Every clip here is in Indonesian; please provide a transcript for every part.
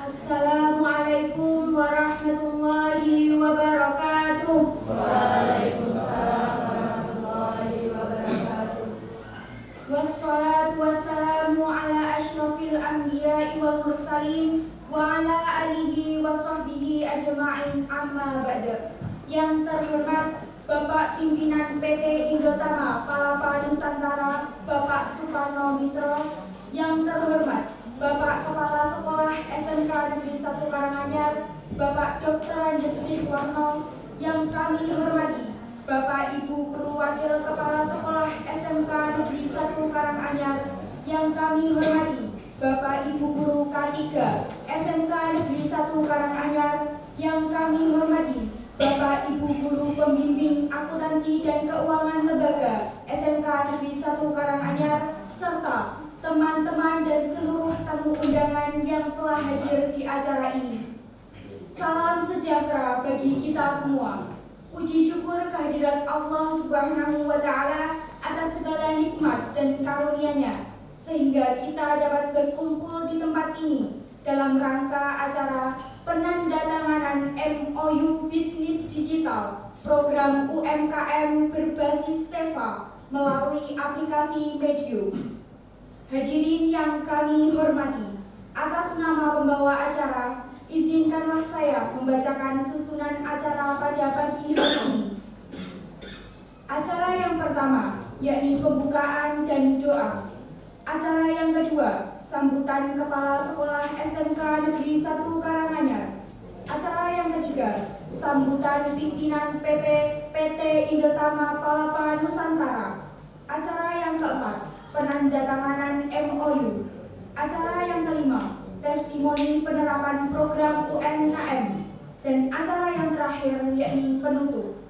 Assalamualaikum warahmatullahi wabarakatuh. Waalaikumsalam warahmatullahi wabarakatuh. Wassalatu wassalamu ala asyrafil anbiya'i wal mursalin wa ala alihi wa sahbihi ajma'in, amma ba'da. Yang terhormat Bapak Pimpinan PT Indotama Palapa Nusantara, Bapak Suparno Mitro. Yang terhormat Bapak Kepala Sekolah SMK Negeri 1 Karanganyar, Bapak Dr. Anjasih Warno. Yang kami hormati Bapak Ibu Guru Wakil Kepala Sekolah SMK Negeri 1 Karanganyar. Yang kami hormati Bapak Ibu Guru K3 SMK Negeri 1 Karanganyar. Yang kami hormati Bapak Ibu Guru Pembimbing Akuntansi dan Keuangan Lembaga SMK Negeri 1 Karanganyar, serta teman-teman dan seluruh tamu undangan yang telah hadir di acara ini. Salam sejahtera bagi kita semua. Puji syukur kehadirat Allah Subhanahu wa Ta'ala atas segala nikmat dan karunia-Nya, sehingga kita dapat berkumpul di tempat ini dalam rangka acara penandatanganan MOU Bisnis Digital Program UMKM berbasis TEVA melalui aplikasi Medium. Hadirin yang kami hormati, atas nama pembawa acara, izinkanlah saya membacakan susunan acara pada pagi hari ini. Acara yang pertama, yakni pembukaan dan doa. Acara yang kedua, sambutan Kepala Sekolah SMK Negeri 1 Karanganyar. Acara yang ketiga, sambutan pimpinan PT Indotama Palapa Nusantara. Acara yang keempat, penandatanganan MOU. Acara yang kelima, testimoni penerapan program UMKM. Dan acara yang terakhir, yakni penutup.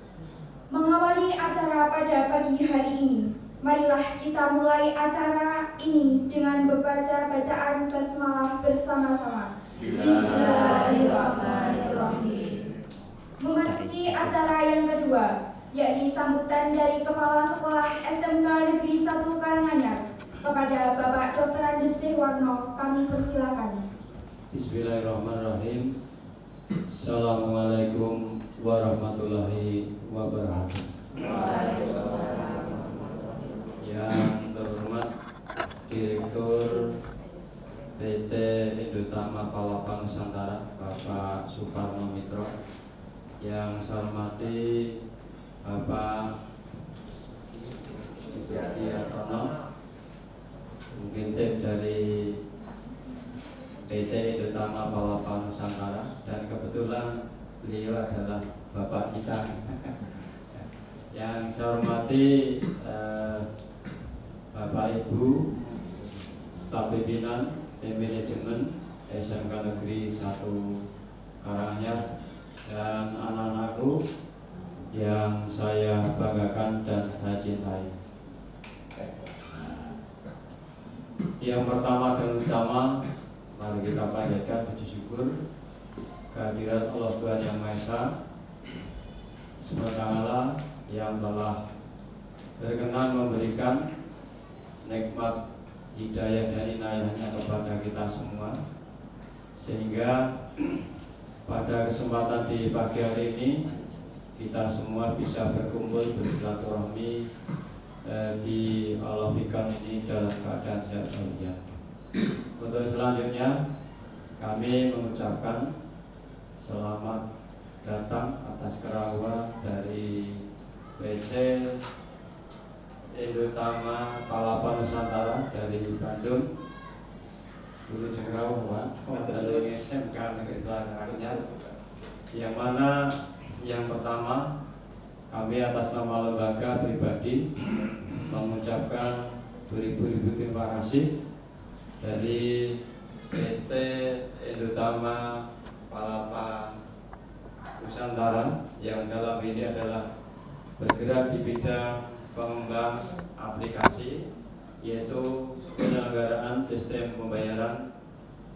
Mengawali acara pada pagi hari ini, marilah kita mulai acara ini dengan membaca bacaan basmalah bersama-sama. Bismillahirrahmanirrahim. Memasuki acara yang kedua, yakni sambutan dari Kepala Sekolah SMK Negeri 1 Karanganyar. Kepada Bapak Dr. Anjasih Warno, kami persilakan. Bismillahirrahmanirrahim. Assalamualaikum warahmatullahi wabarakatuh. Waalaikumsalam. Yang terhormat Direktur PT Indotama Palapa Nusantara, Bapak Suparno Mitro. Yang saya hormati Bapak Suparno, mungkin tim dari PT Indotama Palapa Nusantara, dan kebetulan beliau adalah bapak kita. Yang saya hormati Bapak Ibu staf pimpinan tim manajemen SMK Negeri 1 Karanganyar, dan anak-anakku yang saya banggakan dan saya cintai. Yang pertama dan utama, mari kita panjatkan puji syukur kehadirat Allah Tuhan Yang Maha Esa SWT yang telah berkenan memberikan nikmat hidayah dan inayahnya kepada kita semua, sehingga pada kesempatan di pagi hari ini kita semua bisa berkumpul bersilaturahmi di Al-Fikon ini dalam keadaan sehat walafiat. Untuk selanjutnya kami mengucapkan selamat datang atas kerawuan dari PT Indotama Palapa Nusantara dari Bandung, dulu Jenggrau, dari SMK Negeri 1 Karanganyar, yang mana yang pertama kami atas nama lembaga pribadi mengucapkan beribu-ribu terima kasih dari PT Indotama Palapa Nusantara yang dalam ini adalah bergerak di bidang pengembang aplikasi, yaitu penyelenggaraan sistem pembayaran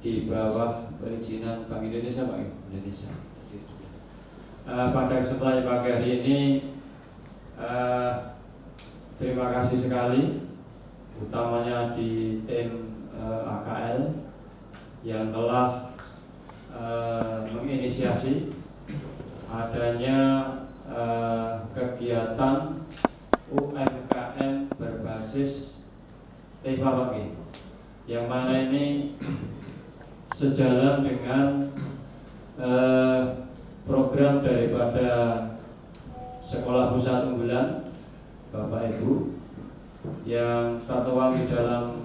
di bawah perizinan Bank Indonesia, Pak Indonesia. Pada kesempatan pagi hari ini terima kasih sekali, utamanya di tim AKL yang telah menginisiasi adanya kegiatan UMKM berbasis TIFA, yang mana ini sejalan dengan program daripada Sekolah Pusat Unggulan Bapak Ibu yang tertuang di dalam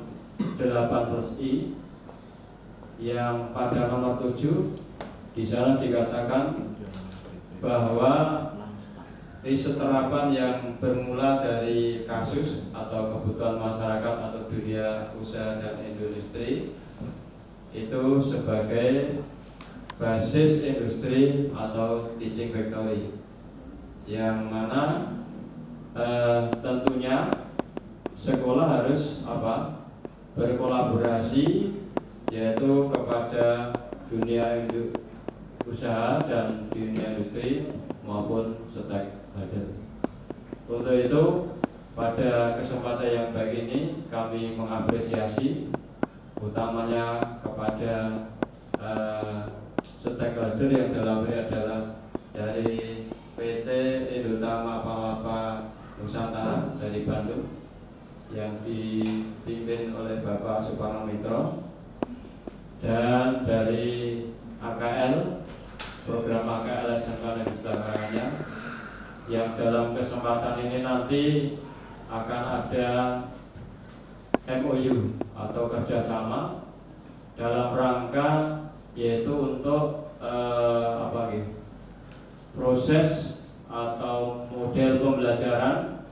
8+I yang pada nomor 7 di sana dikatakan bahwa riset terapan yang bermula dari kasus atau kebutuhan masyarakat atau dunia usaha dan industri itu sebagai basis industri atau teaching factory, yang mana tentunya sekolah harus berkolaborasi yaitu kepada dunia usaha dan dunia industri maupun stakeholder. Untuk itu pada kesempatan yang baik ini kami mengapresiasi utamanya kepada stakeholder yang dalam ini adalah dari PT Indotama Palapa Nusantara dari Bandung yang dipimpin oleh Bapak Suparno Mitro, dan dari AKL, program AKL SMK Negeri Setakaranganyar, yang dalam kesempatan ini nanti akan ada MOU atau kerjasama dalam rangka yaitu untuk proses atau model pembelajaran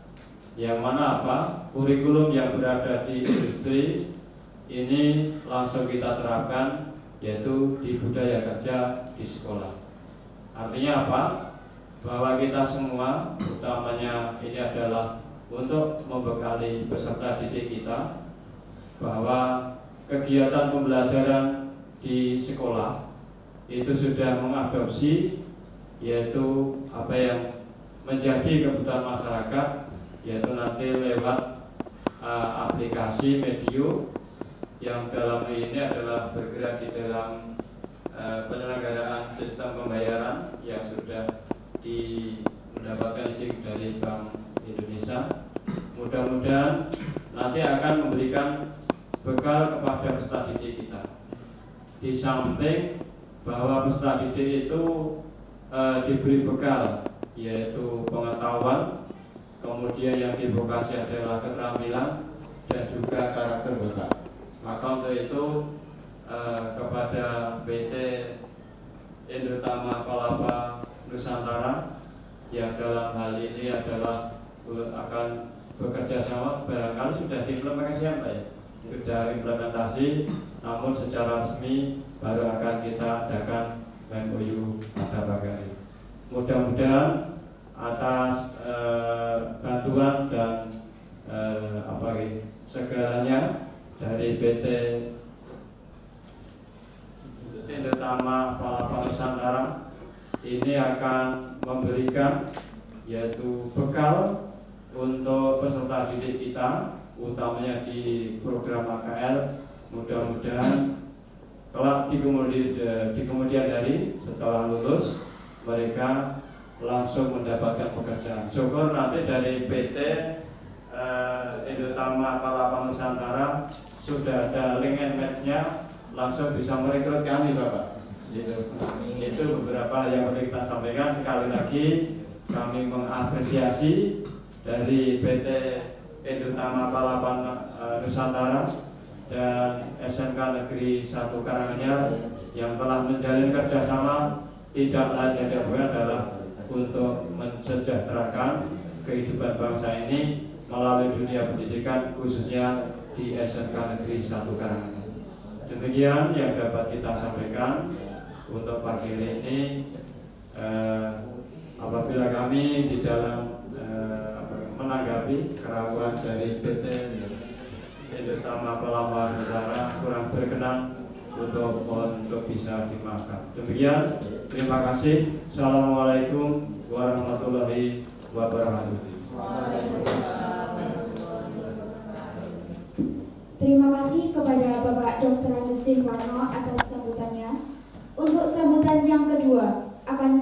yang mana kurikulum yang berada di industri ini langsung kita terapkan yaitu di budaya kerja di sekolah. Artinya bahwa kita semua, utamanya ini adalah untuk membekali peserta didik kita bahwa kegiatan pembelajaran di sekolah itu sudah mengadopsi yaitu apa yang menjadi kebutuhan masyarakat, yaitu nanti lewat aplikasi medium yang dalam ini adalah bergerak di dalam penyelenggaraan sistem pembayaran yang sudah mendapatkan izin dari Bank Indonesia. Mudah-mudahan nanti akan memberikan bekal kepada peserta didik kita. Di samping bahwa peserta didik itu diberi bekal yaitu pengetahuan, kemudian yang divokasi adalah keterampilan dan juga karakter bakat. Maka untuk itu kepada PT Indotama Palapa Nusantara yang dalam hal ini adalah akan bekerja sama, barangkali sudah diimplementasi sudah implementasi, namun secara resmi baru akan kita adakan MOU pada pagi hari. Mudah-mudahan atas bantuan dan segalanya dari PT Indotama Palapa Nusantara ini akan memberikan yaitu bekal untuk peserta didik kita, utamanya di program AKL. Mudah-mudahan kelak di kemudian hari setelah lulus mereka langsung mendapatkan pekerjaan. Syukur nanti dari PT Indotama Palapa Nusantara sudah ada link and match-nya, langsung bisa merekrut kami, Bapak. Itu beberapa yang perlu kita sampaikan. Sekali lagi kami mengapresiasi dari PT Indotama Palapa Nusantara dan SMK Negeri 1 Karanganyar yang telah menjalin kerjasama tidak lain dan bukan adalah untuk mensejahterakan kehidupan bangsa ini melalui dunia pendidikan, khususnya di SMK Negeri 1 Karanganyar. Demikian yang dapat kita sampaikan untuk pagi ini. Apabila kami di dalam menanggapi keraguan dari PT Indotama Palapa Nusantara kurang berkenan, untuk bisa dimaafkan. Demikian, terima kasih. Assalamualaikum warahmatullahi wabarakatuh. Terima kasih kepada Bapak Dr. Agus Sihwano atas sambutannya. Untuk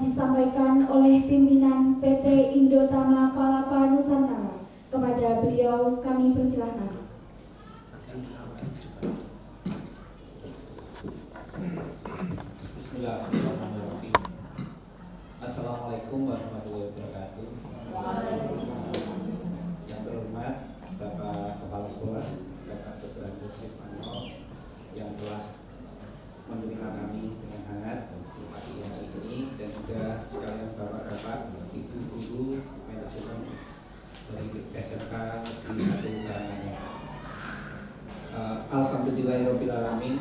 disampaikan oleh pimpinan PT Indotama Palapa Nusantara. Kepada beliau kami persilahkan. Bismillahirrahmanirrahim. Assalamualaikum warahmatullahi wabarakatuh. Yang terhormat Bapak Kepala Sekolah, Bapak Dr. Agus Sifano, yang telah menerima kami dengan hangat di pagi hari ini, dan juga sekalian Bapak-bapak, Ibu guru, manajemen dari SMK di satu Karanganyar. Alhamdulillahirobbilalamin.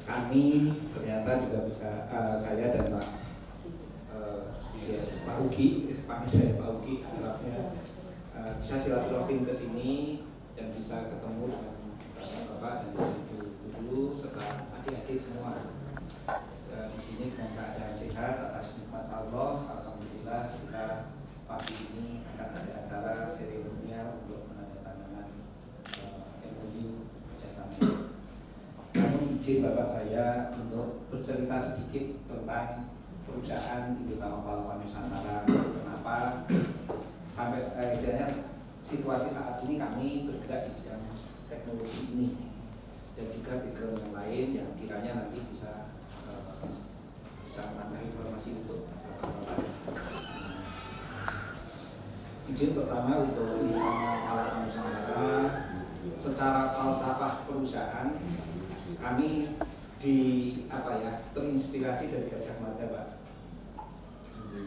Kami ternyata juga bisa, saya dan Pak Ugi, panggil saya Pak Ugi, harapnya bisa silaturahim ke sini dan bisa ketemu dengan bapak-bapak dan ibu guru serta adik-adik semua di sini dengan keadaan sehat atas nikmat Allah. Alhamdulillah kita pagi ini akan ada acara seremonial untuk penandatanganan MOU kerjasama. Namun izin bapak saya untuk bercerita sedikit tentang perusahaan Indotama Palapa Nusantara. Kenapa sampai istilahnya situasi saat ini kami bergerak di bidang teknologi ini, dan juga background yang lain yang kiranya nanti bisa menambah informasi untuk bapak-bapak. Izin pertama untuk Indotama Palapa Nusantara, secara falsafah perusahaan kami terinspirasi dari Gajah Mada, Pak,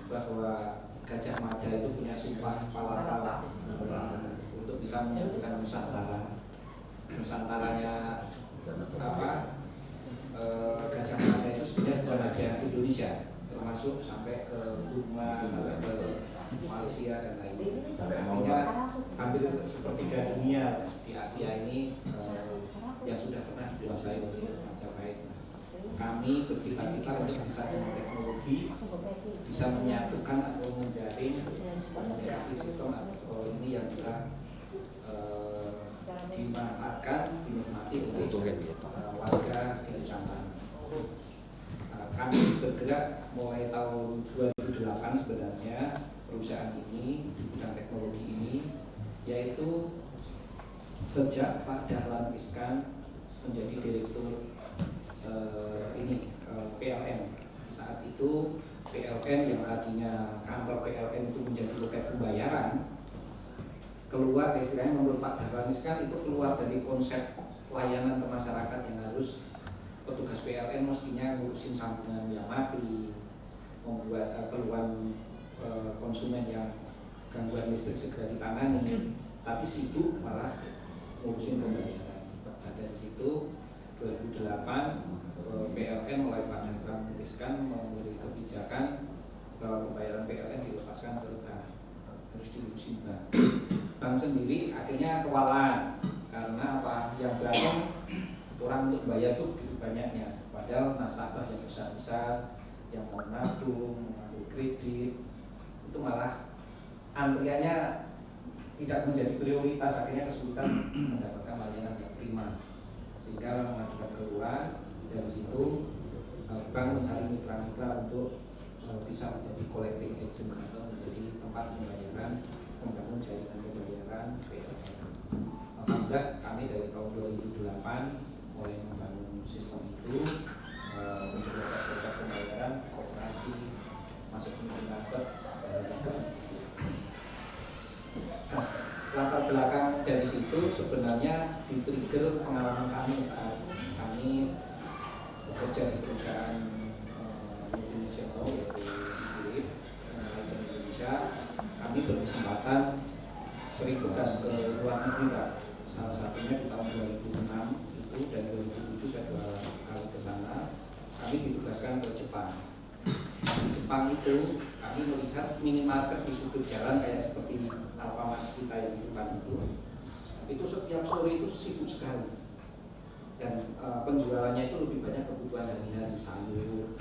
bahwa Gajah Mada itu punya sumpah palapa untuk bisa menyatukan Nusantara. Nusantaranya Gajah Mada itu sebenarnya bukan hanya Indonesia, termasuk sampai ke Burma, sampai ke Malaysia dan lain-lain. Artinya hampir sepertiga dunia di Asia ini yang sudah pernah dikuasai oleh Majapahit. Kami bercita-cita untuk bisa dengan teknologi bisa menyatukan atau menjaring komunikasi sistem atau ini yang bisa dimanfaatkan, dinikmati oleh warga di Nusantara. Kami bergerak mulai tahun 2008 sebenarnya perusahaan ini di bidang teknologi ini, yaitu sejak Pak Dahlan Iskan menjadi direktur PLN. Saat itu PLN yang tadinya kantor PLN itu menjadi loket pembayaran, keluar istilahnya menurut Pak Dahlan Iskan itu keluar dari konsep layanan ke masyarakat yang harus petugas PLN mestinya ngurusin sambungan yang mati, membuat keluhan konsumen yang gangguan listrik segera ditangani, tapi sibuk malah ngurusin pembayaran. Dari situ 2008 PLN mulai Pak Dahlan Iskan memberi kebijakan bahwa pembayaran PLN dilepaskan ke bank, harus diurusin bank. Bank sendiri akhirnya kewalahan karena apa? Yang banyak orang untuk bayar tuh banyaknya, padahal nasabah yang besar-besar yang mau nabung, mengambil kredit itu malah antriannya tidak menjadi prioritas, akhirnya kesulitan mendapatkan layanan yang prima, sehingga mengajukan keluar. Dari situ bank mencari mitra-mitra untuk bisa menjadi collecting agent atau menjadi tempat pembayaran, membangun jaringan pembayaran PLN. Alhamdulillah kami dari tahun 2008 mulai membangun sistem itu untuk loket-loket pembayaran, koperasi, masuk minimarket, latar belakang dari situ sebenarnya di-trigger pengalaman kami saat kami bekerja di perusahaan multinasional yaitu Philips Indonesia. Kami berkesempatan sering tugas ke luar negeri, Pak. Salah satunya di tahun 2006 itu dan 2007 saya 2 kali ke sana. Kami ditugaskan ke Jepang. Di Jepang itu kami melihat minimarket di sudut jalan kayak seperti Alfamart kita yang itu setiap sore itu sibuk sekali, dan penjualannya itu lebih banyak kebutuhan hari-hari, sayur,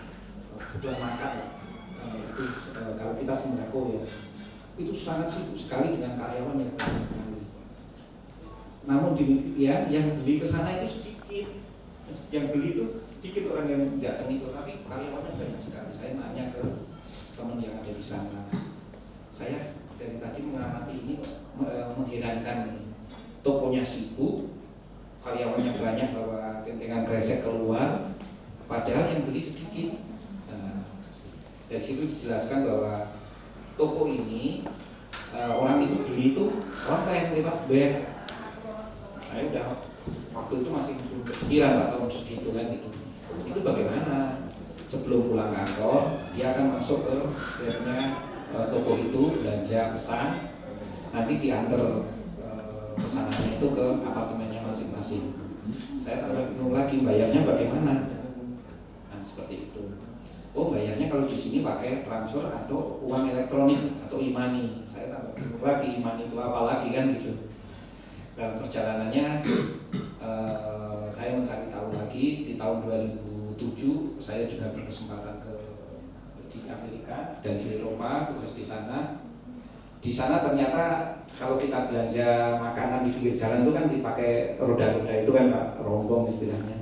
kebutuhan makan. Kalau kita sembako ya, itu sangat sibuk sekali dengan karyawan yang banyak sekali. Namun demikian yang beli ke sana itu sedikit, yang beli itu sedikit orang yang datang itu, tapi karyawannya banyak sekali. Saya nanya ke teman yang ada di sana. Saya dari tadi mengamati ini mengherankan ini. Tokonya sibuk, karyawannya banyak, bawa tentengan kresek keluar, padahal yang beli sedikit. Nah, dari situ dijelaskan bahwa toko ini orang itu beli itu online lewat web. Saya udah waktu itu masih belum kepikiran Pak tahun segitu kan gitu. Itu bagaimana? Sebelum pulang kantor, dia akan masuk ke webnya toko itu, belanja pesan, nanti diantar pesanannya itu ke apartemennya masing-masing. Saya tambah bingung lagi, bayarnya bagaimana? Nah, seperti itu. Oh, bayarnya kalau di sini pakai transfer atau uang elektronik atau e-money. Saya tambah bingung lagi, e-money itu apa lagi kan gitu. Dalam perjalanannya saya mencari tahu lagi. Di tahun 2007 saya juga berkesempatan di Amerika dan di Eropa, tugas di sana. Di sana ternyata kalau kita belanja makanan di pinggir jalan itu kan dipakai roda-roda itu kan Pak, rombong istilahnya.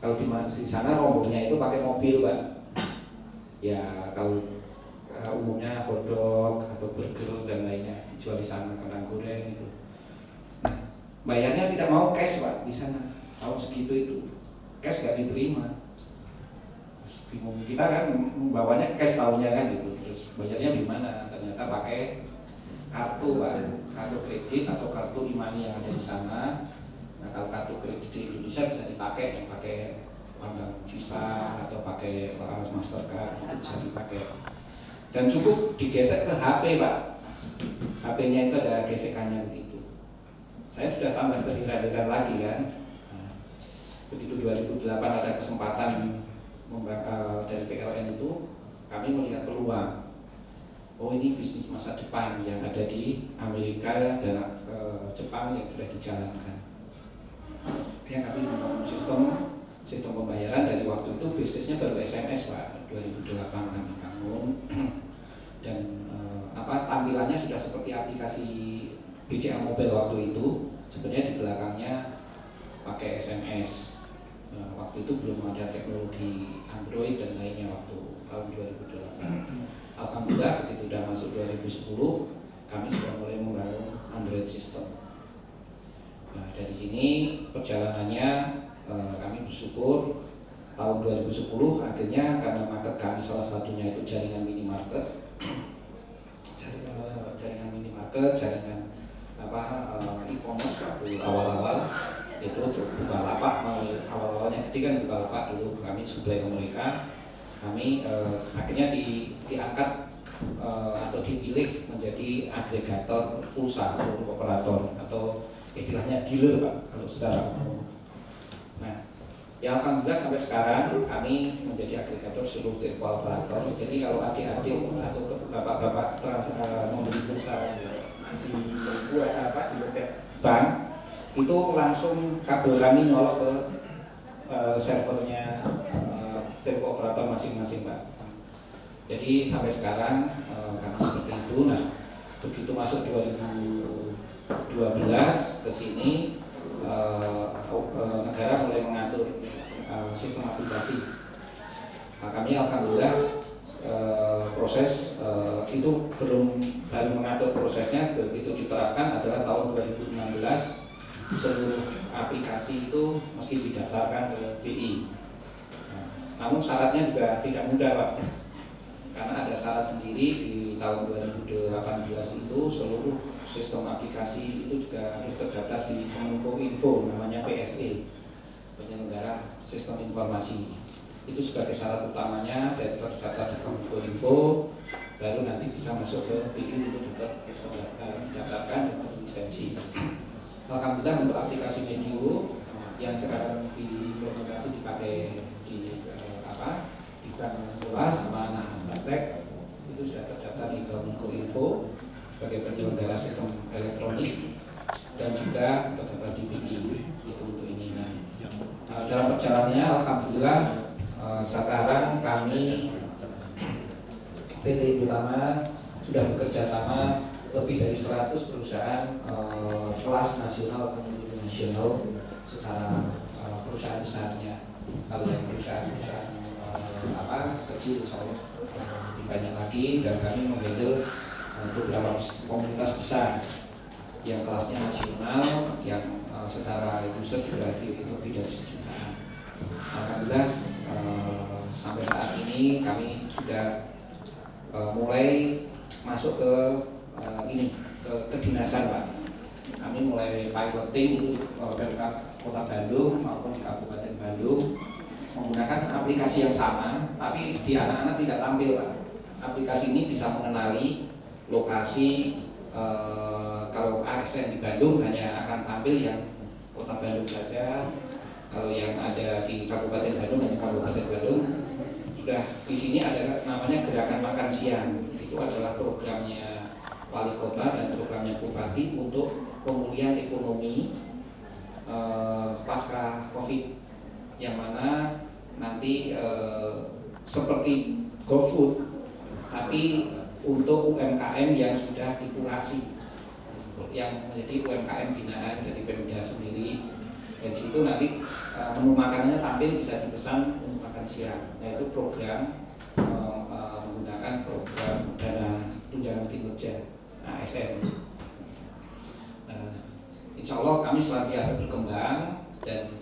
Kalau di sana rombongnya itu pakai mobil Pak. Ya kalau umumnya hotdog atau burger dan lainnya dijual di sana, kentang goreng itu. Nah, bayarnya tidak mau cash Pak di sana. Tahun segitu itu cash nggak diterima. Bingung, kita kan membawanya cash tahunya kan gitu, terus bayarnya gimana? Ternyata pakai kartu Pak, kartu kredit atau kartu e-money yang ada di sana. Nah, kalau kartu kredit di Indonesia bisa dipakai, pakai bank Visa atau pakai Mastercard, itu bisa dipakai. Dan cukup digesek ke HP Pak, HP-nya itu ada gesekannya begitu. Saya sudah tambah berheran-heran lagi kan. Nah, begitu 2008 ada kesempatan dari PLN itu, kami melihat peluang. Oh, ini bisnis masa depan yang ada di Amerika dan Jepang yang sudah dijalankan. Yang kami membangun sistem pembayaran. Dari waktu itu bisnisnya baru SMS Pak, 2008 kami bangun. Dan tampilannya sudah seperti aplikasi BCA Mobile waktu itu. Sebenarnya di belakangnya pakai SMS. Waktu itu belum ada teknologi Android dan lainnya waktu tahun 2008. Alhamdulillah begitu sudah masuk 2010, kami sudah mulai membangun Android system. Nah, dari sini perjalanannya kami bersyukur tahun 2010 akhirnya karena market kami salah satunya itu jaringan minimarket, jaringan e-commerce waktu awal-awal itu untuk Bukalapak, awal-awalnya gede kan Bukalapak dulu, kami supply ke mereka. Kami akhirnya diangkat atau dipilih menjadi agregator pulsa seluruh operator atau istilahnya dealer Pak kalau secara umum. Nah, ya alhamdulillah sampai sekarang kami menjadi agregator seluruh telco operator. Jadi kalau adik-adik atau bapak-bapak membeli pulsa di loket bank itu langsung kabel kami nyolok ke servernya telco operator masing-masing Pak. Jadi sampai sekarang kami seperti itu. Nah, begitu masuk 2012 ke sini negara mulai mengatur sistem aplikasi. Nah, kami alhamdulillah proses itu baru mengatur prosesnya, begitu diterapkan adalah tahun 2016. Seluruh aplikasi itu mesti didaftarkan ke BI. Namun syaratnya juga tidak mudah Pak, karena ada syarat sendiri di tahun 2018 itu seluruh sistem aplikasi itu juga harus terdaftar di Kominfo, namanya PSE, penyelenggara sistem informasi. Itu sebagai syarat utamanya, dan terdaftar di Kominfo, baru nanti bisa masuk ke BI untuk didaftarkan dan terlisensi. Alhamdulillah untuk aplikasi Medio yang sekarang diimplementasi dipakai di bank sekolah sama anak-anak praktek itu sudah terdaftar di Kominfo sebagai penyelenggara sistem elektronik dan juga terdaftar di BI itu untuk ini. Nah, dalam perjalanannya alhamdulillah sekarang kami PT Utama sudah bekerja sama lebih dari 100 perusahaan kelas nasional dan internasional secara perusahaan besarnya. Kalau yang perusahaan kecil, insya Allah lebih banyak lagi, dan kami menghandle beberapa komunitas besar yang kelasnya nasional, yang secara user berarti lebih dari 1 jutaan. Alhamdulillah sampai saat ini kami sudah mulai masuk ke kedinasan, Pak. Kami mulai piloting itu Pemkab Kota Bandung maupun di Kabupaten Bandung menggunakan aplikasi yang sama, tapi di anak-anak tidak tampil, Pak. Aplikasi ini bisa mengenali lokasi, kalau ASN di Bandung hanya akan tampil yang Kota Bandung saja, kalau yang ada di Kabupaten Bandung hanya Kabupaten Bandung. Sudah di sini ada namanya Gerakan Makan Siang, itu adalah programnya Wali Kota dan programnya Bupati untuk pemulihan ekonomi pasca Covid, yang mana nanti seperti GoFood tapi untuk UMKM yang sudah dikurasi, yang menjadi UMKM binaan dari Pemda sendiri. Dari situ nanti menu makanannya tampil bisa dipesan untuk makan siang. Nah, itu program menggunakan program dana tunjangan kinerja ASN. Insya Allah kami selanjutnya berkembang, dan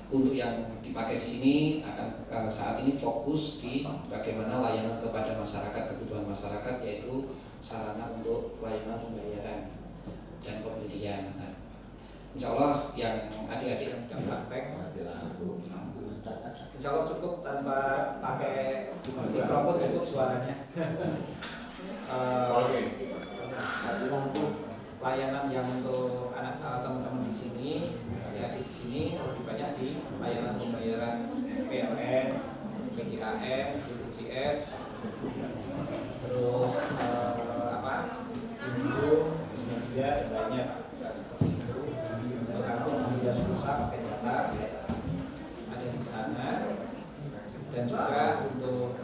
untuk yang dipakai di sini akan saat ini fokus di bagaimana layanan kepada masyarakat, kebutuhan masyarakat, yaitu sarana untuk layanan pembayaran dan pembelian. Nah, insya Allah yang adik-adik yang sudah praktek, insya Allah cukup tanpa pakai mikrofon, cukup suaranya. Layanan yang untuk anak teman-teman di sini, adik-adik di sini lebih banyak di layanan pembayaran PLN, PGAM, BPJS, terus media banyak seperti itu. Untuk kartu media susah pakai data ada di sana, dan juga untuk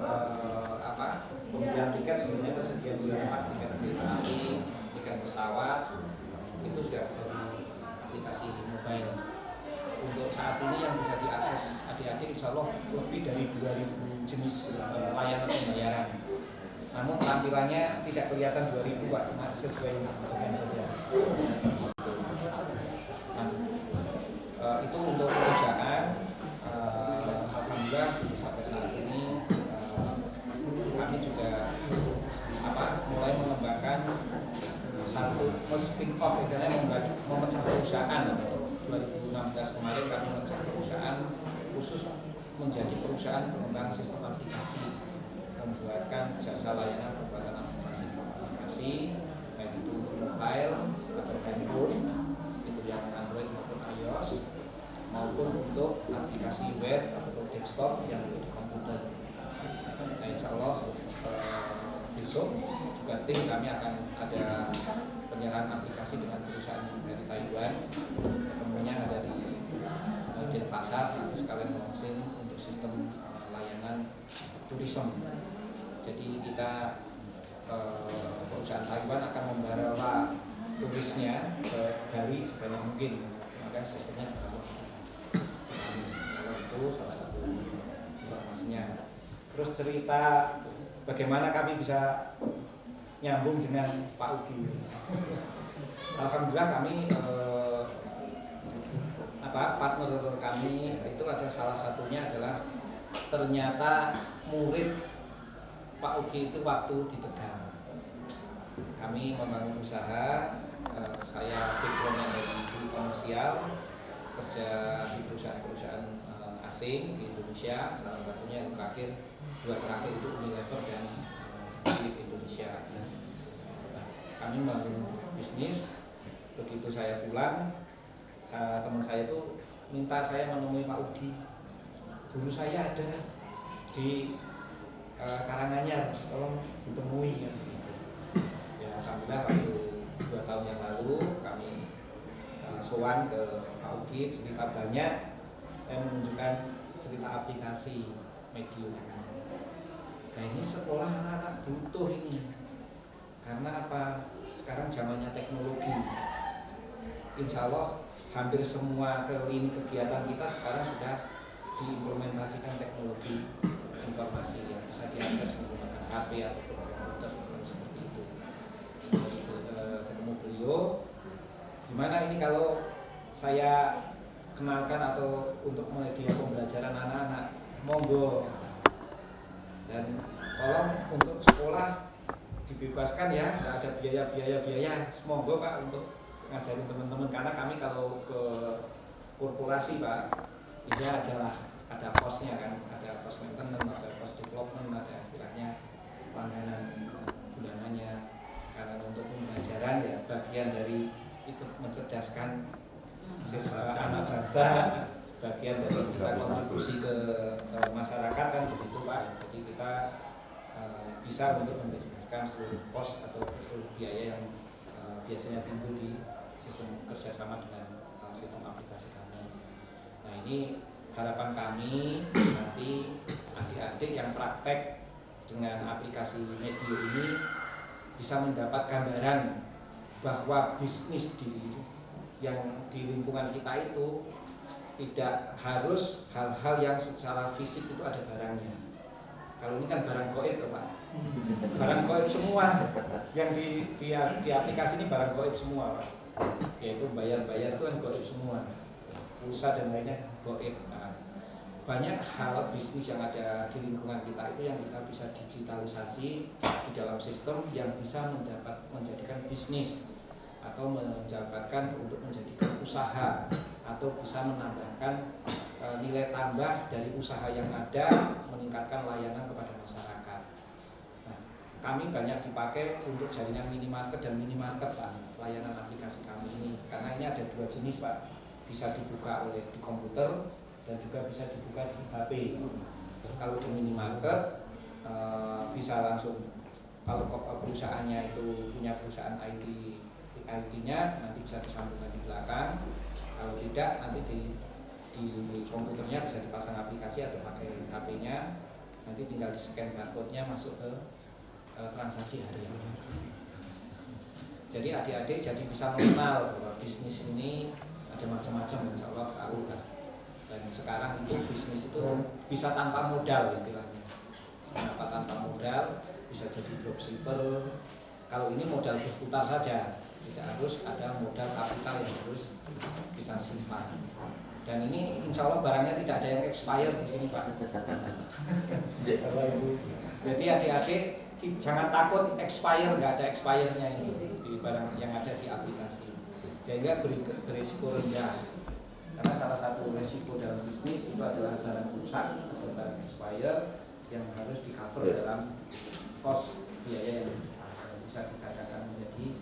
pembelian tiket sebenarnya tersedia di sana, tiket kereta api, tiket pesawat itu sudah bisa di aplikasi mobile. Untuk saat ini yang bisa diakses adik-adik insya Allah lebih dari 2000 jenis layanan pembayaran. Namun tampilannya tidak kelihatan 2000, Pak, cuma sesuai dengan saja. Nah, itu untuk pekerjaan. Alhamdulillah sampai saat ini kami juga mulai mengembangkan satu spin off, memecah perusahaan. 2016 kemarin kami memecah perusahaan khusus menjadi perusahaan pengembang sistem aplikasi, membuatkan jasa layanan pembuatan aplikasi baik itu mobile atau handphone, itu yang Android maupun iOS, maupun untuk aplikasi web atau desktop yang di komputer. Nah, insya Allah besok juga tim kami akan ada penyerahan aplikasi dengan perusahaan dari Taiwan, ketemunya ada di Denpasar, nanti sekalian launching untuk sistem layanan turisme. Jadi kita perusahaan Taiwan akan membawa turisnya ke Bali sebanyak mungkin, maka sistemnya juga itu salah satu informasinya. Terus cerita bagaimana kami bisa nyambung dengan Pak Ugi. Alhamdulillah kami partner kami itu ada salah satunya adalah ternyata murid Pak Ugi itu waktu di Tegal. Kami membangun usaha, saya backgroundnya dari komersial, kerja di perusahaan-perusahaan asing di Indonesia, salah satunya yang terakhir, dua terakhir itu Unilever dan Philips Indonesia. Nah, kami membangun bisnis. Begitu saya pulang, teman saya itu minta saya menemui Pak Udi. Guru saya ada di Karanganyar, tolong ditemui. Ya, alhamdulillah waktu 2 tahun yang lalu kami sowan ke Pak Udi, cerita banyak. Saya menunjukkan cerita aplikasi Medium. Nah, ini sekolah anak-anak butuh ini. Karena apa? Sekarang zamannya teknologi. Insya Allah hampir semua lini kegiatan kita sekarang sudah diimplementasikan teknologi informasi yang bisa HP ataupun komputer seperti itu. Ketemu beliau, gimana ini kalau saya kenalkan atau untuk media pembelajaran anak-anak, monggo, dan tolong untuk sekolah dibebaskan ya, nggak ada biaya, monggo Pak untuk ngajarin teman-teman, karena kami kalau ke korporasi Pak, ini adalah ada kosnya kan, ada cost maintenance, ada cost development, ada istilahnya langganan bulanannya. Karena untuk pembelajaran ya bagian dari ikut mencerdaskan siswa anak bangsa, bagian dari kita kontribusi ke masyarakat kan begitu Pak. Jadi kita bisa untuk membebaskan seluruh kos atau seluruh biaya yang biasanya timbul di sistem kerjasama dengan sistem aplikasi kami. Nah ini harapan kami nanti adik-adik yang praktek dengan aplikasi Medio ini bisa mendapat gambaran bahwa bisnis yang di lingkungan kita itu tidak harus hal-hal yang secara fisik itu ada barangnya. Kalau ini kan barang goib tuh Pak, barang goib semua yang di aplikasi ini barang goib semua Pak, yaitu bayar-bayar itu kan goib semua, pulsa dan lainnya goib. Nah, banyak hal bisnis yang ada di lingkungan kita itu yang kita bisa digitalisasi di dalam sistem yang bisa menjadikan bisnis atau menjabatkan untuk menjadikan usaha atau bisa menambahkan nilai tambah dari usaha yang ada, meningkatkan layanan kepada masyarakat. Nah, kami banyak dipakai untuk jaringan minimarket dan minimarket Pak, layanan aplikasi kami ini, karena ini ada dua jenis Pak, bisa dibuka di komputer dan juga bisa dibuka di HP. Kalau di minimarket bisa langsung, kalau perusahaannya itu punya perusahaan IT-nya nanti bisa disambungkan di belakang. Kalau tidak nanti di komputernya bisa dipasang aplikasi atau pakai HP-nya, nanti tinggal di scan barcode-nya masuk ke transaksi harian. Jadi adik-adik jadi bisa mengenal bahwa bisnis ini ada macam-macam, insya Allah tahu lah. Dan sekarang itu bisnis itu bisa tanpa modal istilahnya. Kenapa tanpa modal? Bisa jadi dropshipper. Kalau ini modal berputar saja, tidak harus ada modal kapital yang harus kita simpan. Dan ini insya Allah barangnya tidak ada yang expire di sini Pak. Jadi adik-adik jangan takut expire, nggak ada expire-nya ini di barang yang ada di aplikasi. Sehingga berisiko rendah. Karena salah satu resiko dalam bisnis itu adalah barang rusak atau barang expire yang harus di cover dalam cost biaya yang bisa dikatakan menjadi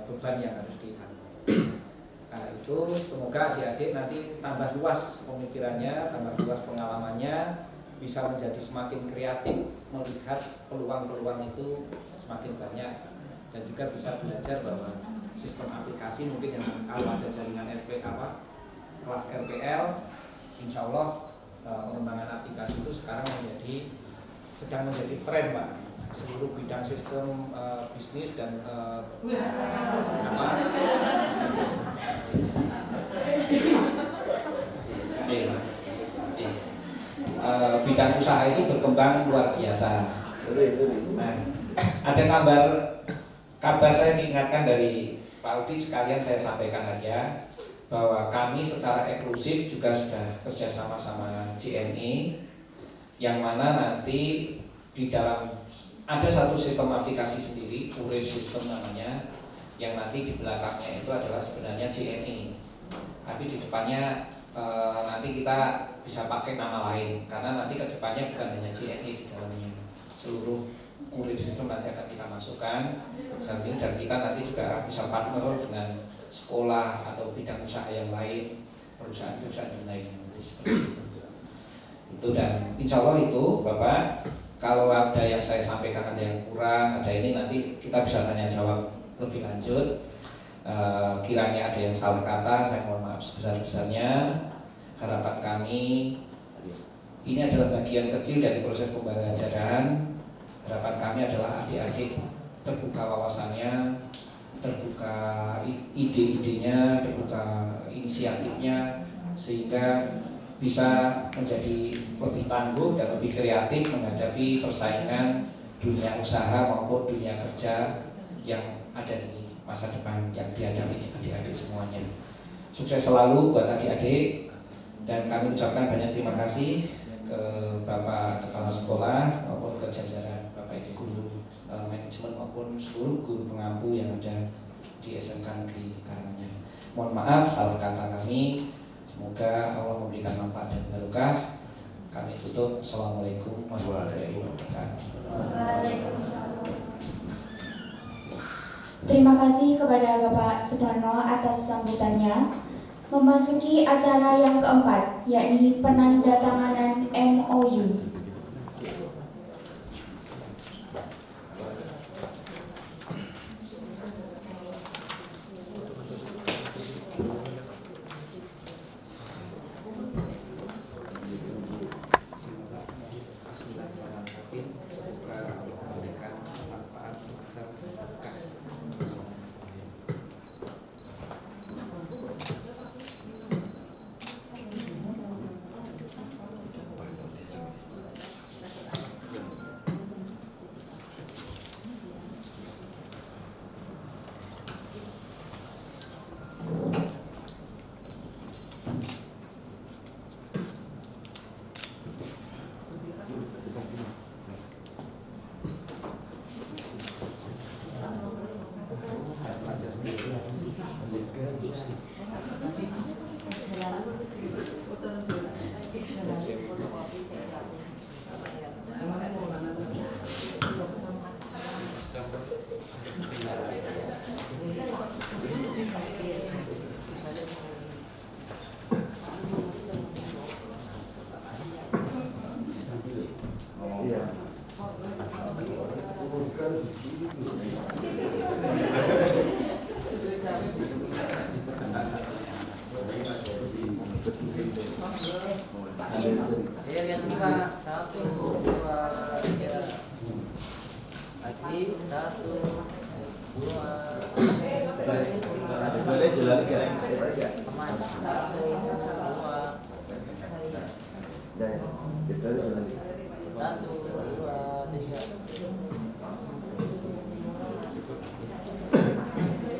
beban yang harus ditanggung. Nah itu semoga adik-adik nanti tambah luas pemikirannya, tambah luas pengalamannya, bisa menjadi semakin kreatif melihat peluang-peluang itu semakin banyak, dan juga bisa belajar bahwa sistem aplikasi mungkin yang kalau ada jaringan kelas RPL, insya Allah pengembangan aplikasi itu sekarang sedang menjadi tren Pak. Seluruh bidang sistem bisnis dan bidang usaha itu berkembang luar biasa. Nah, ada kabar saya diingatkan dari Pak Uti, sekalian saya sampaikan aja bahwa kami secara eksklusif juga sudah kerjasama sama JNE, yang mana nanti di dalam ada satu sistem aplikasi sendiri, Kurir System namanya, yang nanti di belakangnya itu adalah sebenarnya JNE. Tapi di depannya nanti kita bisa pakai nama lain, karena nanti ke depannya bukan hanya JNE di dalamnya, seluruh Kurir System nanti akan kita masukkan sambil, dan kita nanti juga bisa partner dengan sekolah atau bidang usaha yang lain, perusahaan-perusahaan yang lain nanti seperti itu. Dan insya Allah itu Bapak, kalau ada yang saya sampaikan ada yang kurang, ada ini nanti kita bisa tanya jawab lebih lanjut. Kiranya ada yang salah kata, saya mohon maaf sebesar-besarnya. Harapan kami ini adalah bagian kecil dari proses pembelajaran. Harapan kami adalah adik-adik terbuka wawasannya, terbuka ide-idenya, terbuka inisiatifnya, sehingga bisa menjadi lebih tangguh dan lebih kreatif menghadapi persaingan dunia usaha maupun dunia kerja yang ada di masa depan yang dihadapi adik-adik semuanya. Sukses selalu buat adik-adik, dan kami ucapkan banyak terima kasih ke Bapak Kepala Sekolah maupun ke jajaran Bapak Ibu Guru manajemen maupun seluruh guru pengampu yang ada di SMK Negeri Karanganyar. Mohon maaf salah kata kami, semoga Allah memberikan manfaat dan barokah. Kami tutup. Assalamualaikum warahmatullahi wabarakatuh. Terima kasih kepada Bapak Suparno atas sambutannya. Memasuki acara yang keempat, yakni penandatanganan MOU.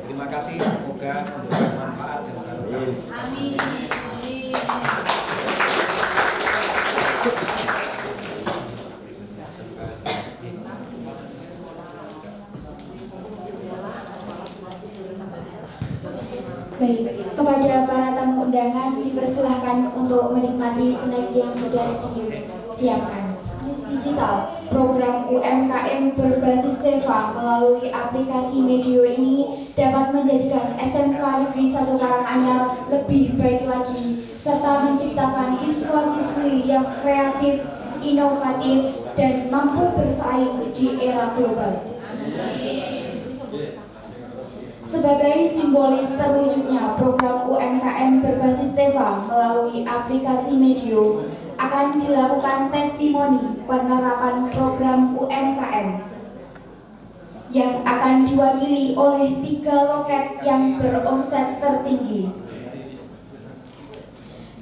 Terima kasih, semoga memberikan manfaat dan barokah. Amin. Baik, kepada para tamu undangan dipersilahkan untuk menikmati snack yang sudah disiapkan. Digital, program UMKM berbasis TEVA melalui aplikasi Medio ini dapat menjadikan SMK Negeri 1 Karanganyar lebih baik lagi serta menciptakan siswa-siswi yang kreatif, inovatif, dan mampu bersaing di era global. Sebagai simbolis terwujudnya program UMKM berbasis TEVA melalui aplikasi Medio, akan dilakukan testimoni penerapan program UMKM yang akan diwakili oleh 3 loket yang beromset tertinggi.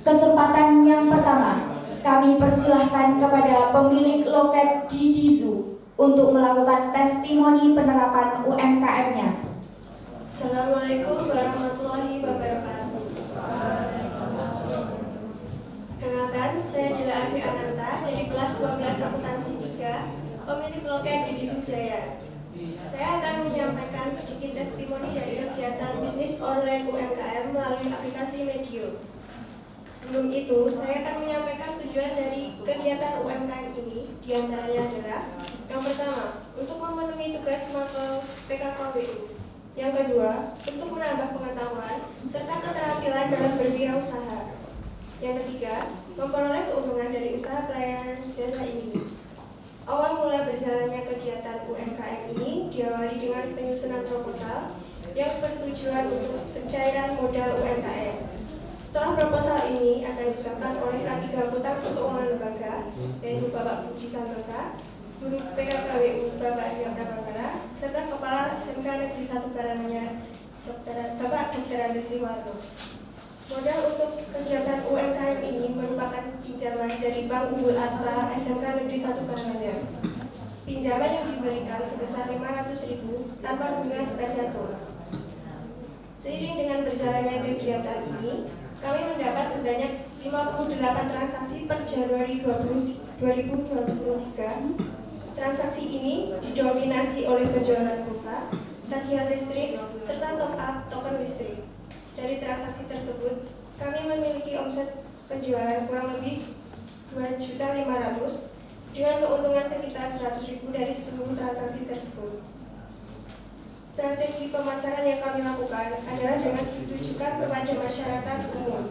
Kesempatan yang pertama, kami persilahkan kepada pemilik loket Didizu untuk melakukan testimoni penerapan UMKM-nya. Assalamualaikum warahmatullahi wabarakatuh. Perkenalkan, saya adalah Afi Ananta dari kelas 12 akuntansi 3, pemilik loket Didizu Jaya. Saya akan menyampaikan sedikit testimoni dari kegiatan bisnis online UMKM melalui aplikasi Medio. Sebelum itu, saya akan menyampaikan tujuan dari kegiatan UMKM ini, diantaranya adalah: yang pertama, untuk memenuhi tugas mapel PKKWU. Yang kedua, untuk menambah pengetahuan serta keterampilan dalam berwirausaha. Yang ketiga, memperoleh keuntungan dari usaha pelayanan jasa ini. Awal mula berjalannya kegiatan UMKM ini diawali dengan penyusunan proposal yang bertujuan untuk pencairan modal UMKM. Setelah proposal ini akan disahkan oleh K3 Akuntan Keuangan Lembaga, yaitu Bapak Budi Santosa, Guru PKKWU Bapak Ria Prabangkara, serta Kepala SMK Negeri 1 Karanganyar Bapak Dr. Andes Warno. Modal untuk kegiatan UMKM ini merupakan pinjaman dari Bank Unggul Arta SMK Negeri 1 Karanganyar. Pinjaman pinjaman yang diberikan sebesar 500.000 tanpa bunga sepeser pun. Seiring dengan berjalannya kegiatan ini, kami mendapat sebanyak 58 transaksi per Januari 2023. Transaksi ini didominasi oleh penjualan pulsa, tagihan listrik, serta top-up token listrik. Dari transaksi tersebut, kami memiliki omset penjualan kurang lebih 2.500.000 dengan keuntungan sekitar 100.000 dari seluruh transaksi tersebut. Strategi pemasaran yang kami lakukan adalah dengan ditujukan kepada masyarakat umum,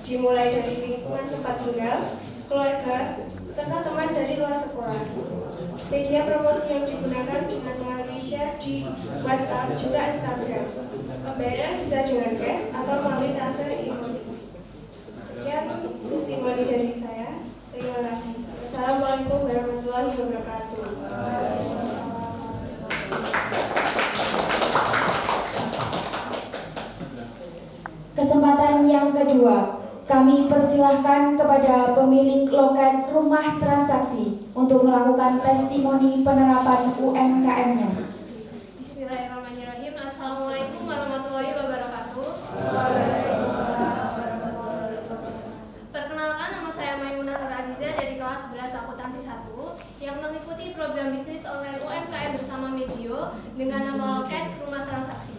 dimulai dari lingkungan tempat tinggal, keluarga, serta teman dari luar sekolah. Media promosi yang digunakan dengan melalui share di WhatsApp juga Instagram. Pembayaran bisa dengan cash atau melalui transfer e-money. Sekian testimoni dari saya. Terima kasih. Assalamualaikum warahmatullahi wabarakatuh. Kesempatan yang kedua, kami persilahkan kepada pemilik loket rumah transaksi untuk melakukan testimoni penerapan UMKM-nya. Bismillahirrahmanirrahim. Assalamualaikum warahmatullahi wabarakatuh. Perkenalkan, nama saya Maimunah Nur Azizah dari kelas 11 akuntansi 1 yang mengikuti program bisnis online UMKM bersama Medio dengan nama loket rumah transaksi.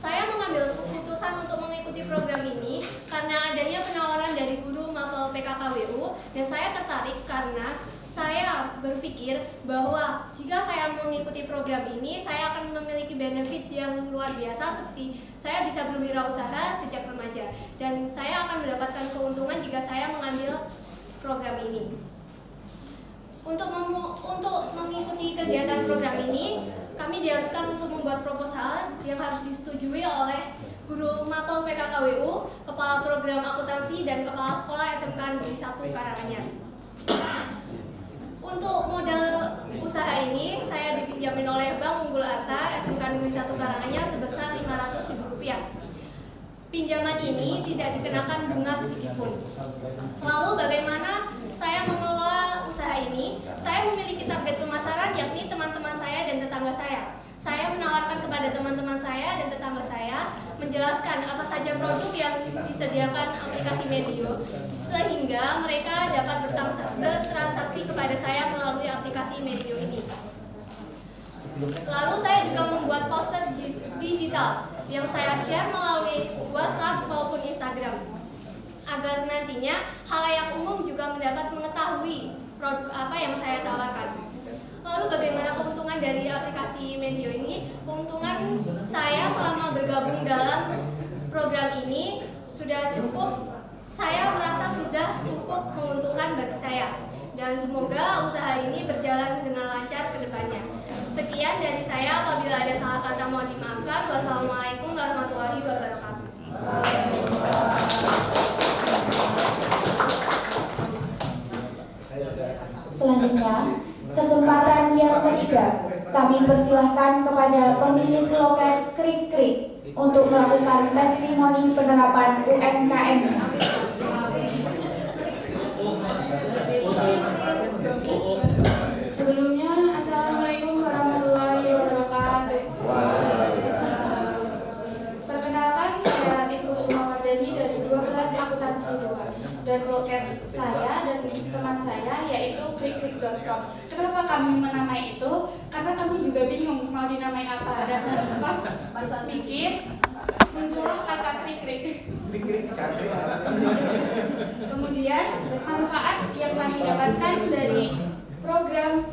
Saya mengambil keputusan untuk mengikuti program ini karena adanya penawaran dari guru mapel PKKWU dan saya tertarik karena saya berpikir bahwa jika saya mengikuti program ini saya akan memiliki benefit yang luar biasa, seperti saya bisa berwirausaha sejak remaja dan saya akan mendapatkan keuntungan jika saya mengambil program ini. Untuk mengikuti kegiatan program ini, kami diharuskan untuk membuat proposal yang harus disetujui oleh guru mapel PKKWU, kepala program akuntansi, dan kepala sekolah SMK Negeri 1 Karanganyar. Untuk modal usaha ini, saya dipinjamin oleh Bank Unggul Arta SMK Negeri 1 Karanganyar sebesar Rp500.000. Pinjaman ini tidak dikenakan bunga sedikitpun. Lalu bagaimana saya mengelola usaha ini? Saya memiliki target pemasaran yakni teman-teman saya dan tetangga saya. Saya menawarkan kepada teman-teman saya dan tetangga saya menjelaskan apa saja produk yang disediakan aplikasi Medio sehingga mereka dapat bertransaksi kepada saya melalui aplikasi Medio ini. Lalu saya juga membuat poster digital yang saya share melalui WhatsApp maupun Instagram agar nantinya khalayak umum juga mendapat mengetahui produk apa yang saya tawarkan. Lalu bagaimana keuntungan dari aplikasi Medio ini? Keuntungan saya selama bergabung dalam program ini sudah cukup, saya merasa sudah cukup menguntungkan bagi saya. Dan semoga usaha ini berjalan dengan lancar ke depannya. Sekian dari saya, apabila ada salah kata mohon dimaafkan. Wassalamualaikum warahmatullahi wabarakatuh. Selanjutnya, kesempatan yang ketiga, kami persilahkan kepada pemilik loket Krik-Krik untuk melakukan testimoni penerapan UMKM-nya. Sebelumnya, Assalamualaikum warahmatullahi wabarakatuh. Perkenalkan, saya Ratih Kusumawardani dari 12 akuntansi 2 dan loket saya dan teman saya yaitu krik-krik.com. Kenapa kami menamai itu? Karena kami juga bingung mau dinamai apa, dan pas mikir muncullah kata krik-krik. Kemudian manfaat yang kami dapatkan dari program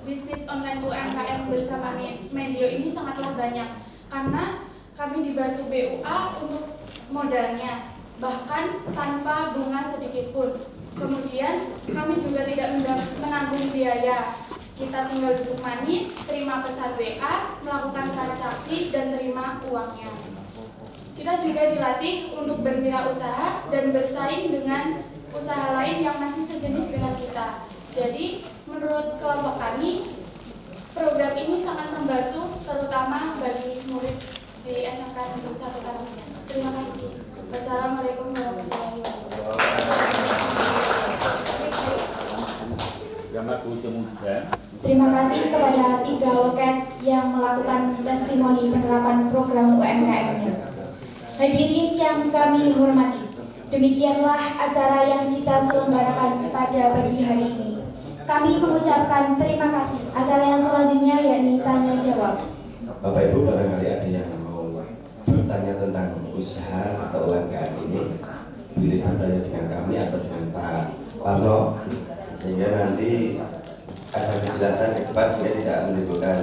bisnis online UMKM bersama Medio ini sangatlah banyak, karena kami dibantu BUA untuk modalnya, bahkan tanpa bunga sedikit pun. Kemudian kami juga tidak menanggung biaya, kita tinggal duduk manis, terima pesan WA, melakukan transaksi dan terima uangnya. Kita juga dilatih untuk berwirausaha dan bersaing dengan usaha lain yang masih sejenis dengan kita. Jadi, menurut kelompok kami, program ini sangat membantu, terutama bagi murid di SMK Negeri 1 Karanganyar. Terima kasih. Wassalamualaikum warahmatullahi wabarakatuh. Terima kasih kepada 3 loket yang melakukan testimoni penerapan program UMKM-nya. Hadirin yang kami hormati, demikianlah acara yang kita selenggarakan pada pagi hari ini. Kami mengucapkan terima kasih. Acara yang selanjutnya yakni tanya jawab. Bapak Ibu, barangkali ada yang mau bertanya tentang usaha atau UMKM ini, boleh bertanya dengan kami atau dengan Pak Parno, sehingga nanti ada kejelasan ke depan sehingga tidak menimbulkan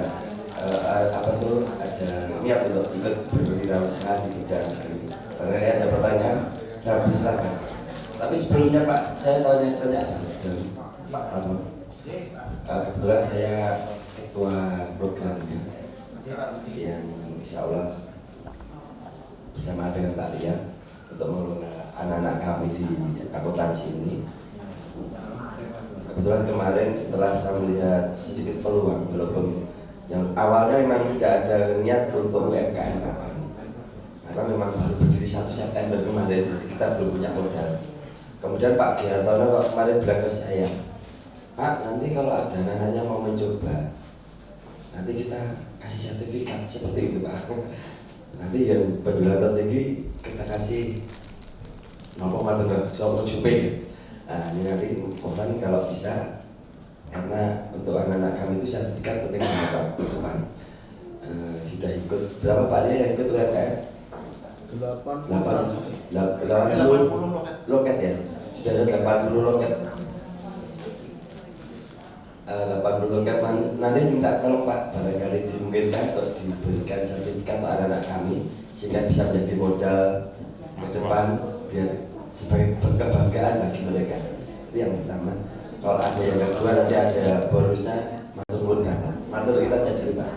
ada niat untuk ikut berwirausaha di bidang ini. Barangkali ada pertanyaan, saya persilakan. Tapi sebelumnya Pak, saya tanya Pak Parno. Kebetulan saya ketua programnya yang insya Allah bersama dengan Pak Lia untuk mengelola anak-anak kami di akuntansi ini. Kebetulan kemarin setelah saya melihat sedikit peluang, walaupun yang awalnya memang tidak ada niat untuk UMKM apa ini, karena memang baru berdiri 1 September kemarin, kita belum punya modal. Kemudian Pak Giartono kemarin bilang ke saya, Pak, nanti kalau ada anak-anaknya mau mencoba, nanti kita kasih sertifikat seperti itu Pak. Nanti yang penjualan tertinggi kita kasih nopo mateng soal jupe. Nah, ini nanti mohon kalau bisa, karena untuk anak-anak kami itu sertifikat penting banget ke depan. Sudah ikut berapa Pak yang ikut UMKM? 80 loket ya. Sudah ada 80 loket. 80 loket nanti minta tolong Pak, barangkali dimungkinkan untuk diberikan sertifikat untuk anak-anak kami sehingga bisa menjadi modal ke depan biar sebagai kebanggaan bagi mereka. Itu yang pertama. Kalau ada yang kedua nanti ada bonusnya, matur nuwun kan. Matur kita jadi Pak.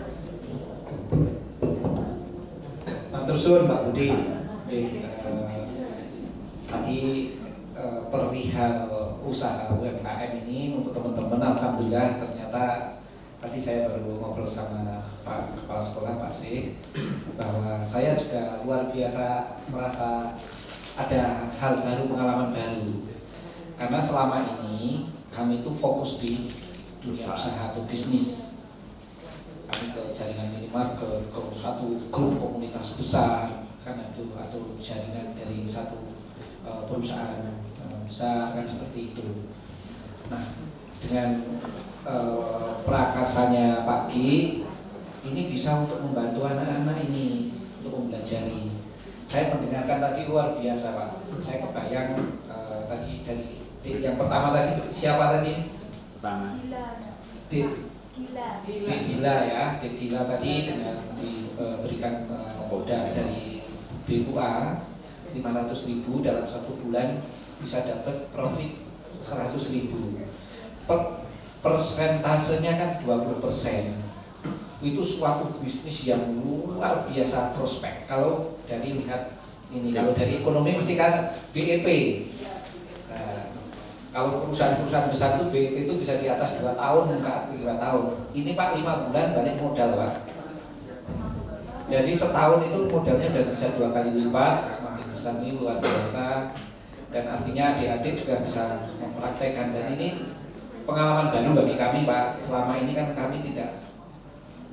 Matur suwun Pak Budi. Tadi perihal usaha UMKM ini untuk teman-teman, alhamdulillah ternyata tadi saya baru ngobrol sama Pak Kepala Sekolah Pak Syekh bahwa saya juga luar biasa merasa ada hal baru, pengalaman baru, karena selama ini kami itu fokus di dunia usaha atau bisnis. Kami ke jaringan minimarket, ke satu grup komunitas besar karena itu, atau jaringan dari satu perusahaan besar kan seperti itu. Nah, dengan prakarsanya Pak G ini bisa untuk membantu anak-anak ini untuk mempelajari. Saya mendengarkan tadi luar biasa Pak. Saya kebayang tadi dari yang pertama tadi siapa tadi? Pertama. Dila ya, Dila tadi dengan diberikan modal dari BUA 500.000 dalam 1 bulan bisa dapat profit 100.000. Persentasenya kan 20%. Itu suatu bisnis yang luar biasa prospek. Kalau dari lihat ini, kalau dari ekonomi mesti kan BEP. Nah, kalau perusahaan-perusahaan besar itu BEP itu bisa di atas 2 tahun, enggak 3 tahun. Ini Pak 5 bulan balik modal Pak. Jadi setahun itu modalnya udah bisa 2 kali lipat, semakin besar ini luar biasa. Dan artinya adik-adik juga bisa mempraktekkan, dan ini pengalaman baru bagi kami Pak. Selama ini kan kami tidak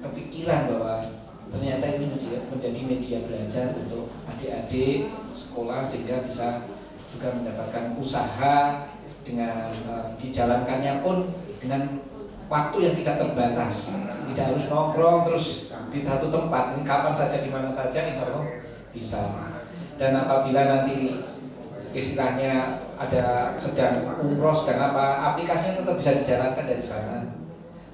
kepikiran bahwa ternyata ini menjadi media belajar untuk adik-adik sekolah sehingga bisa juga mendapatkan usaha dengan dijalankannya pun dengan waktu yang tidak terbatas, tidak harus nongkrong terus di satu tempat. Ini kapan saja di mana saja insya Allah bisa. Dan apabila nanti istilahnya ada sedang umroh sedang apa, aplikasinya tetap bisa dijalankan dari sana.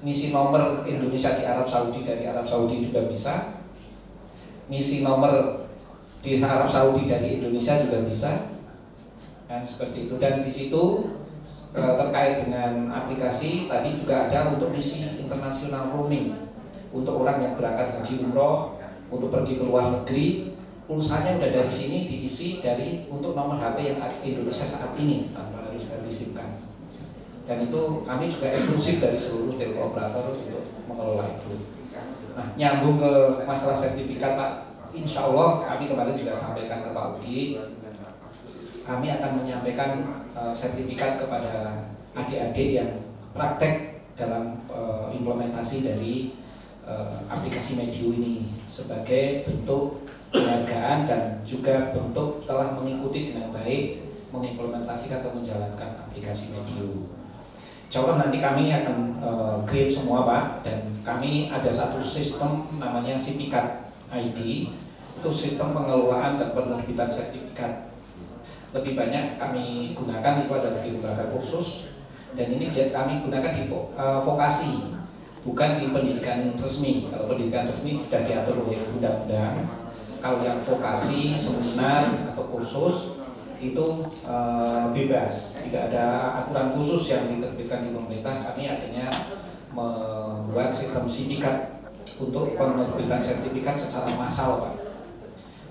Ngisi nomor Indonesia di Arab Saudi dari Arab Saudi juga bisa. Ngisi nomor di Arab Saudi dari Indonesia juga bisa. Kan seperti itu. Dan di situ terkait dengan aplikasi tadi juga ada untuk ngisi international roaming untuk orang yang berangkat haji umroh, untuk pergi ke luar negeri. Pulsanya udah dari sini diisi dari untuk nomor HP yang ada di Indonesia saat ini tanpa harus ganti SIM kan. Dan itu kami juga eksklusif dari seluruh telco operator untuk mengelola itu. Nah, nyambung ke masalah sertifikat Pak, insya Allah kami kemarin juga sampaikan ke Pak Udi, kami akan menyampaikan sertifikat kepada adik-adik yang praktek dalam implementasi dari aplikasi Medio ini sebagai bentuk penghargaan dan juga bentuk telah mengikuti dengan baik mengimplementasikan atau menjalankan aplikasi Medio. Insya Allah nanti kami akan create semua Pak, dan kami ada satu sistem namanya Sertifikat ID, itu sistem pengelolaan dan penerbitan sertifikat. Lebih banyak kami gunakan itu adalah di lembaga kursus, dan ini kami gunakan di vokasi, bukan di pendidikan resmi. Kalau pendidikan resmi sudah diatur oleh undang-undang. Kalau yang vokasi, seminar atau kursus itu bebas, tidak ada aturan khusus yang diterbitkan di pemerintah. Kami akhirnya membuat sistem sertifikat untuk penerbitan sertifikat secara massal Pak.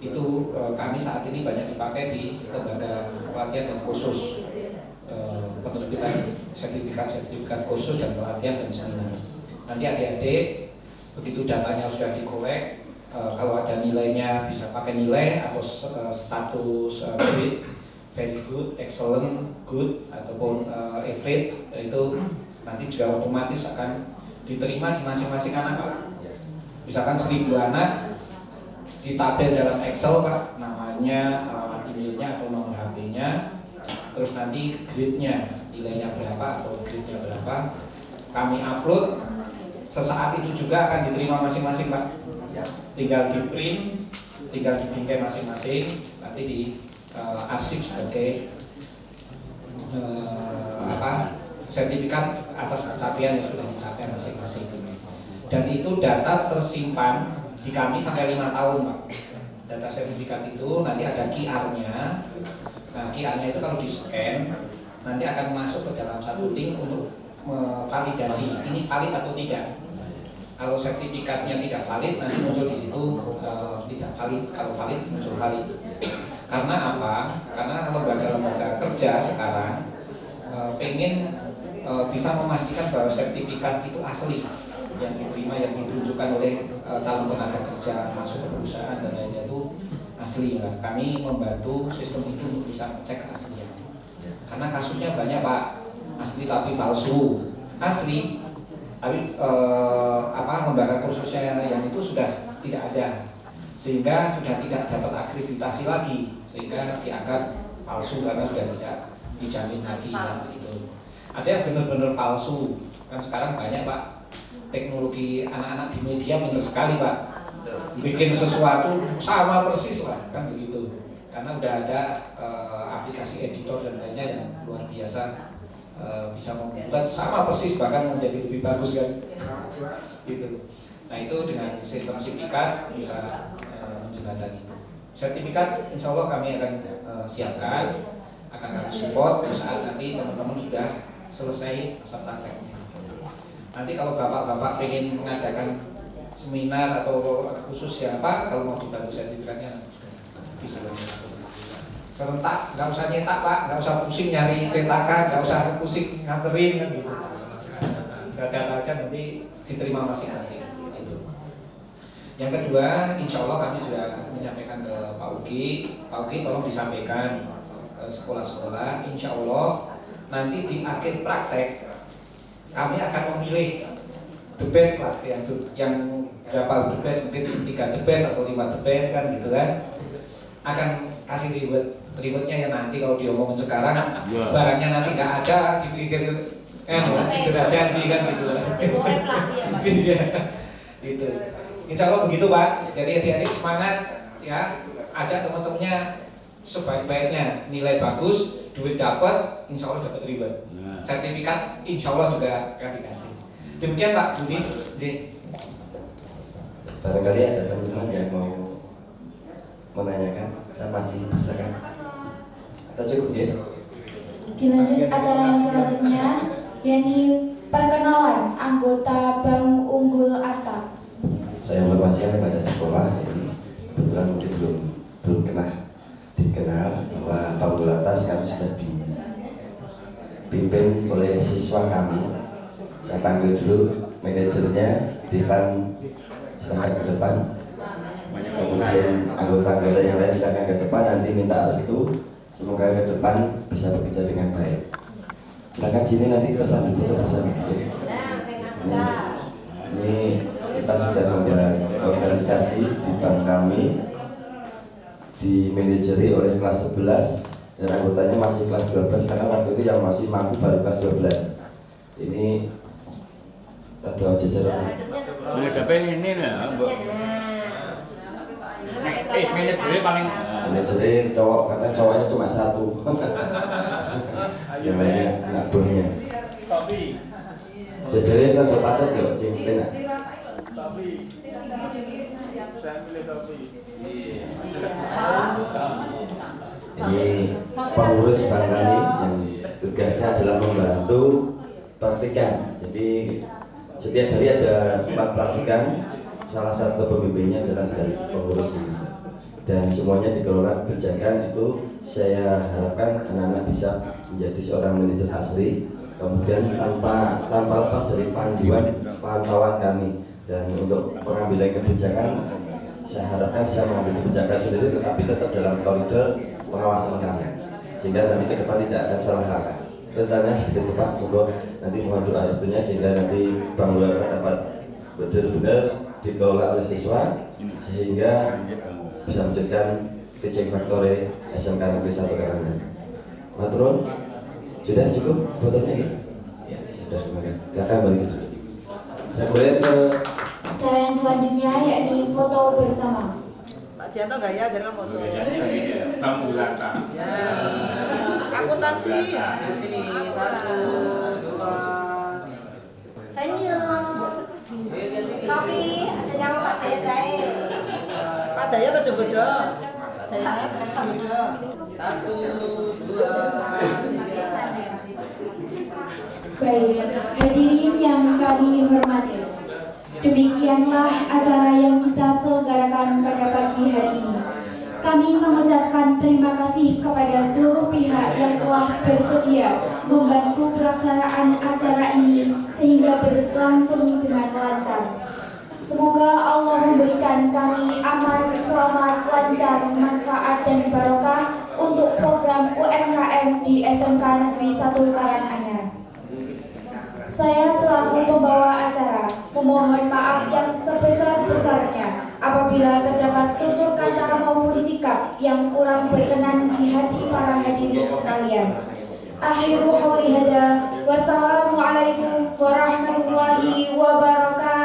Itu kami saat ini banyak dipakai di lembaga pelatihan dan kursus, penerbitan sertifikat khusus dan pelatihan dan seminar. Nanti adik-adik begitu datanya sudah dikolek, kalau ada nilainya bisa pakai nilai atau status grade, very good, excellent, good ataupun average, itu nanti juga otomatis akan diterima di masing-masing anak Pak. Misalkan 1000 anak ditabel dalam Excel Pak, namanya, emailnya atau nomor HP-nya, terus nanti grade-nya, nilainya berapa atau grade-nya berapa, kami upload. Sesaat itu juga akan diterima masing-masing Pak. Tinggal di print, tinggal dibingkai masing-masing, nanti di arsip sebagai sertifikat atas pencapaian yang sudah dicapai masing-masing. Dan itu data tersimpan di kami sampai 5 tahun Pak. Data sertifikat itu nanti ada QR-nya. Nah QR-nya itu kalau di-scan nanti akan masuk ke dalam satu link untuk validasi ini valid atau tidak. Kalau sertifikatnya tidak valid nanti muncul di situ tidak valid. Kalau valid muncul valid. Karena apa? Karena lembaga-lembaga kerja sekarang pengen bisa memastikan bahwa sertifikat itu asli, yang diterima, yang ditunjukkan oleh calon tenaga kerja masuk ke perusahaan dan lainnya itu asli. Nah, kami membantu sistem itu untuk bisa cek keaslian. Karena kasusnya banyak Pak, asli tapi palsu, asli tapi lembaga kursusnya yang itu sudah tidak ada, sehingga sudah tidak dapat akreditasi lagi, sehingga dianggap palsu karena sudah tidak dijamin lagi itu. Ada yang benar-benar palsu, kan sekarang banyak Pak. Teknologi anak-anak di media pintar sekali Pak, bikin sesuatu sama persis lah, kan begitu. Karena udah ada aplikasi editor dan lainnya yang luar biasa, bisa membuat sama persis bahkan menjadi lebih bagus kan, gitu. Nah itu dengan sistem sertifikat bisa menjelaskan itu. Sertifikat insya Allah kami akan siapkan, akan kami support saat nanti teman-teman sudah selesai masa prakteknya. Nanti kalau bapak-bapak pengen mengadakan seminar atau khusus ya Pak, kalau mau dibantu sertifikatnya bisa serentak, nggak usah nyetak Pak, nggak usah pusing nyari cetakan, nggak usah pusing nganterin kan gitu. Data aja nanti diterima masing-masing. Itu. Yang kedua, insya Allah kami sudah menyampaikan ke Pak Uki. Pak Uki tolong disampaikan ke sekolah-sekolah. Insya Allah nanti di akhir praktek kami akan memilih the best lah, yang berapa the best, mungkin 3 the best atau 5 the best kan gitu kan. Akan kasih rewardnya ya nanti kalau diomongin sekarang, barangnya nanti nggak ada, dipikir cedera janji kan gitu. Iya, gitu. Insya Allah begitu Pak. Jadi adik-adik semangat ya, ajak teman-temannya sebaik-baiknya, nilai bagus, duit dapat, insya Allah dapat reward. Sertifikat insya Allah juga akan dikasih. Demikian Pak Budi. Barangkali ada teman-teman yang mau menanyakan, saya masih silakan. Atau cukup ya? Dilanjut acara yang selanjutnya, yakni perkenalan anggota Bank Unggul Arta. Saya informasikan kepada sekolah, jadi kebetulan mungkin belum dikenal bahwa Bank Unggul Arta sekarang sudah dipimpin oleh siswa kami. Saya panggil dulu manajernya, Devan, silakan ke depan. Kemudian anggota-anggota yang lain silakan ke depan, nanti minta restu. Semoga ke depan bisa bekerja dengan baik. Silakan sini nanti kita sambil foto bersama. Ini kita sudah membuat organisasi di bank kami, dimanajeri oleh kelas 11 dan anggotanya masih kelas 12 karena waktu itu yang masih mampu baru kelas 12. Ini ada jajaran. Tapi ini lah, Bu. Manajernya paling Manajernya cowok karena cowoknya cuma satu. Yang lainnya anak buahnya. Jajarannya kan berpacet ya, cing enak. Ini pengurus bank kami yang tugasnya adalah membantu praktikan. Jadi setiap hari ada 4 praktikan. Salah satu pembimbingnya adalah dari pengurus ini. Dan semuanya dikelola kebijakan itu saya harapkan anak-anak bisa menjadi seorang manajer asli. Kemudian tanpa lepas dari panduan pantauan kami. Dan untuk pengambilan kebijakan saya harapkan bisa mengambil kebijakan sendiri tetapi tetap dalam koridor pengawasan kami sehingga nanti ke depan tidak akan salah langkah. Rencananya seperti itu Pak, monggo nanti mohon doa restunya sehingga nanti Bank Luarga dapat benar-benar dikelola oleh siswa sehingga bisa menunjukkan teaching factory SMK Negeri 1 Karanganyar. Maturun, sudah cukup fotonya ya? Ya, sudah. Silakan balik dulu. Saya boleh ke Cara yang selanjutnya yakni foto bersama. Pak Cianto gaya jangan foto. kamu belakang. Ya. Akuntansi. Sini 1, 2. Senyum. Tapi ada yang Pak Daya. Pak Daya tuh jogodo. Pak Daya jogodo. 1, 2, 3. Baik, hadirin yang kami hormati. Demikianlah acara yang kita selenggarakan pada pagi hari ini. Kami mengucapkan terima kasih kepada seluruh pihak yang telah bersedia membantu pelaksanaan acara ini sehingga berlangsung dengan lancar. Semoga Allah memberikan kami aman, selamat, lancar, manfaat dan barokah untuk program UMKM di SMK Negeri 1 Karanganyar. Saya selaku pembawa acara memohon maaf yang sebesar-besarnya apabila terdapat tutur kata maupun sikap yang kurang berkenan di hati para hadirin sekalian. Akhiru hauli hada, wassalamualaikum warahmatullahi wabarakatuh.